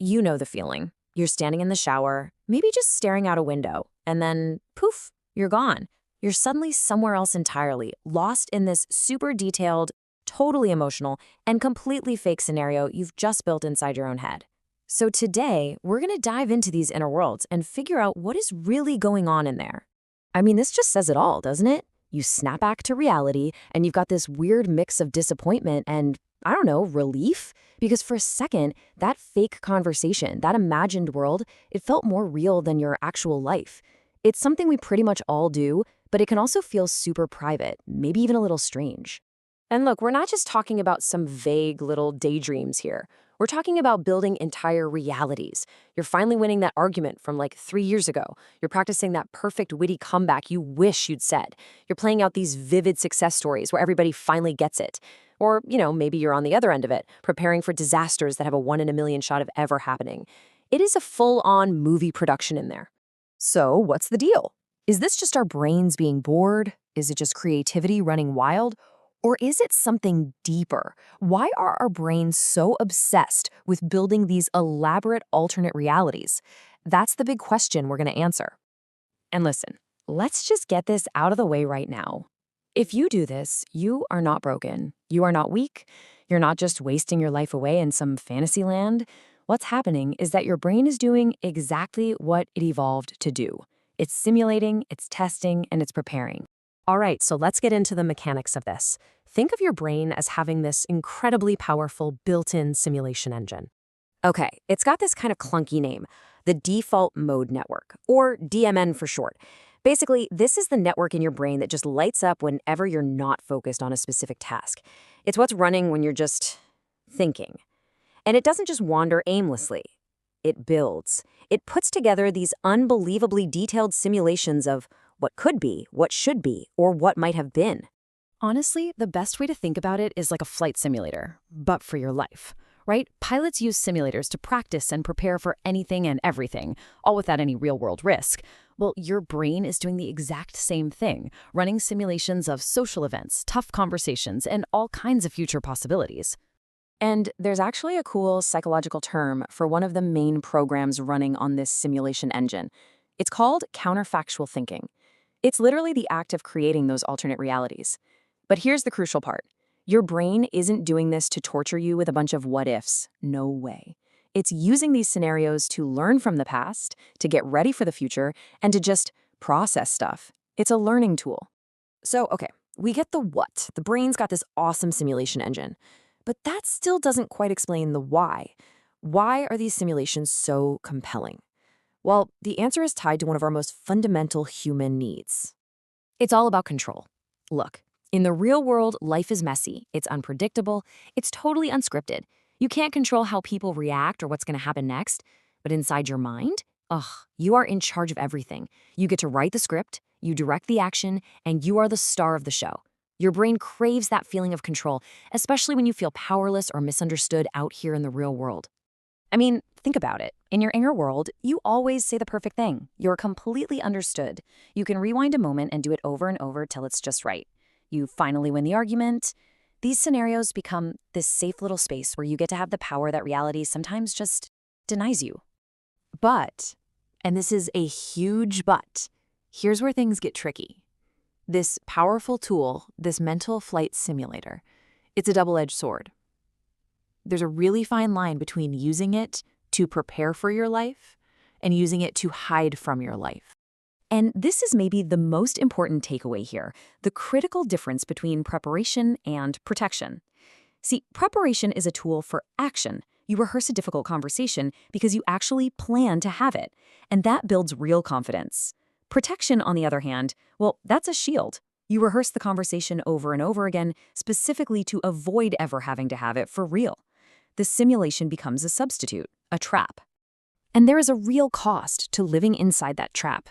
You know the feeling. You're standing in the shower, maybe just staring out a window, and then poof, you're gone. You're suddenly somewhere else entirely, lost in this super detailed, totally emotional, and completely fake scenario you've just built inside your own head. So today, we're going to dive into these inner worlds and figure out what is really going on in there. I mean, this just says it all, doesn't it? You snap back to reality, and you've got this weird mix of disappointment and, I don't know, relief? Because for a second, that fake conversation, that imagined world, it felt more real than your actual life. It's something we pretty much all do, but it can also feel super private, maybe even a little strange. And look, we're not just talking about some vague little daydreams here. We're talking about building entire realities. You're finally winning that argument from like 3 years ago. You're practicing that perfect witty comeback you wish you'd said. You're playing out these vivid success stories where everybody finally gets it. Or, maybe you're on the other end of it, preparing for disasters that have a 1 in a million shot of ever happening. It is a full-on movie production in there. So, what's the deal? Is this just our brains being bored? Is it just creativity running wild? Or is it something deeper? Why are our brains so obsessed with building these elaborate alternate realities? That's the big question we're going to answer. And listen, let's just get this out of the way right now. If you do this, you are not broken. You are not weak. You're not just wasting your life away in some fantasy land. What's happening is that your brain is doing exactly what it evolved to do. It's simulating, it's testing, and it's preparing. All right, so let's get into the mechanics of this. Think of your brain as having this incredibly powerful built-in simulation engine. Okay, it's got this kind of clunky name, the default mode network, or DMN for short. Basically, this is the network in your brain that just lights up whenever you're not focused on a specific task. It's what's running when you're just thinking. And it doesn't just wander aimlessly. It builds. It puts together these unbelievably detailed simulations of what could be, what should be, or what might have been. Honestly, the best way to think about it is like a flight simulator, but for your life, right? Pilots use simulators to practice and prepare for anything and everything, all without any real-world risk. Well, your brain is doing the exact same thing, running simulations of social events, tough conversations, and all kinds of future possibilities. And there's actually a cool psychological term for one of the main programs running on this simulation engine. It's called counterfactual thinking. It's literally the act of creating those alternate realities. But here's the crucial part. Your brain isn't doing this to torture you with a bunch of what-ifs. No way. It's using these scenarios to learn from the past, to get ready for the future, and to just process stuff. It's a learning tool. So, okay, we get the what. The brain's got this awesome simulation engine. But that still doesn't quite explain the why. Why are these simulations so compelling? Well, the answer is tied to one of our most fundamental human needs. It's all about control. Look, in the real world, life is messy. It's unpredictable. It's totally unscripted. You can't control how people react or what's going to happen next. But inside your mind, you are in charge of everything. You get to write the script, you direct the action, and you are the star of the show. Your brain craves that feeling of control, especially when you feel powerless or misunderstood out here in the real world. I mean, think about it. In your inner world, you always say the perfect thing. You're completely understood. You can rewind a moment and do it over and over till it's just right. You finally win the argument. These scenarios become this safe little space where you get to have the power that reality sometimes just denies you. But, and this is a huge but, here's where things get tricky. This powerful tool, this mental flight simulator, it's a double-edged sword. There's a really fine line between using it to prepare for your life and using it to hide from your life. And this is maybe the most important takeaway here, the critical difference between preparation and protection. See, preparation is a tool for action. You rehearse a difficult conversation because you actually plan to have it, and that builds real confidence. Protection, on the other hand, well, that's a shield. You rehearse the conversation over and over again, specifically to avoid ever having to have it for real. The simulation becomes a substitute, a trap. And there is a real cost to living inside that trap.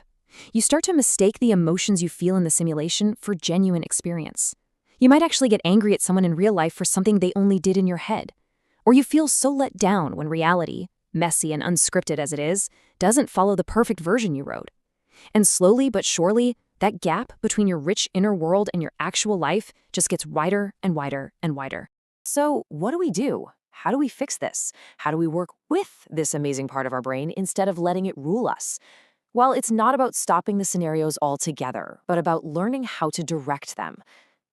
You start to mistake the emotions you feel in the simulation for genuine experience. You might actually get angry at someone in real life for something they only did in your head. Or you feel so let down when reality, messy and unscripted as it is, doesn't follow the perfect version you wrote. And slowly but surely, that gap between your rich inner world and your actual life just gets wider and wider and wider. So what do we do? How do we fix this? How do we work with this amazing part of our brain instead of letting it rule us? Well, it's not about stopping the scenarios altogether, but about learning how to direct them.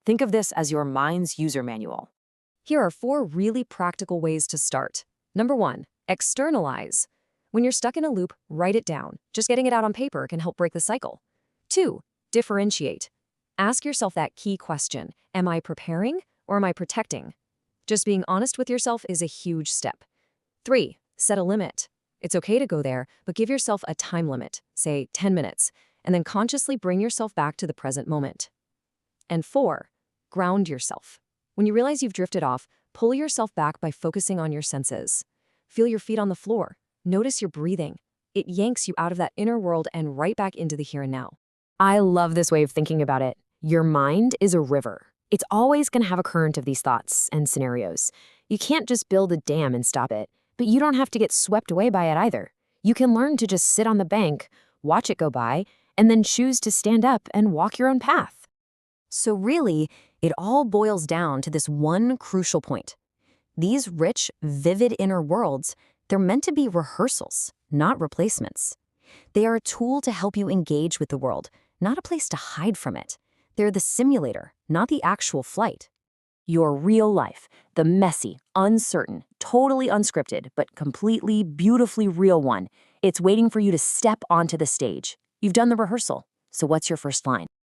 Think of this as your mind's user manual. Here are 4 really practical ways to start. Number 1, externalize. When you're stuck in a loop, write it down. Just getting it out on paper can help break the cycle. 2, differentiate. Ask yourself that key question: am I preparing or am I protecting? Just being honest with yourself is a huge step. 3, set a limit. It's okay to go there, but give yourself a time limit, say 10 minutes, and then consciously bring yourself back to the present moment. And 4, ground yourself. When you realize you've drifted off, pull yourself back by focusing on your senses. Feel your feet on the floor. Notice your breathing. It yanks you out of that inner world and right back into the here and now. I love this way of thinking about it. Your mind is a river. It's always going to have a current of these thoughts and scenarios. You can't just build a dam and stop it, but you don't have to get swept away by it either. You can learn to just sit on the bank, watch it go by, and then choose to stand up and walk your own path. So really, it all boils down to this one crucial point. These rich, vivid inner worlds, they're meant to be rehearsals, not replacements. They are a tool to help you engage with the world, not a place to hide from it. They're the simulator, not the actual flight. Your real life, the messy, uncertain, totally unscripted, but completely, beautifully real one, it's waiting for you to step onto the stage. You've done the rehearsal, so what's your first line?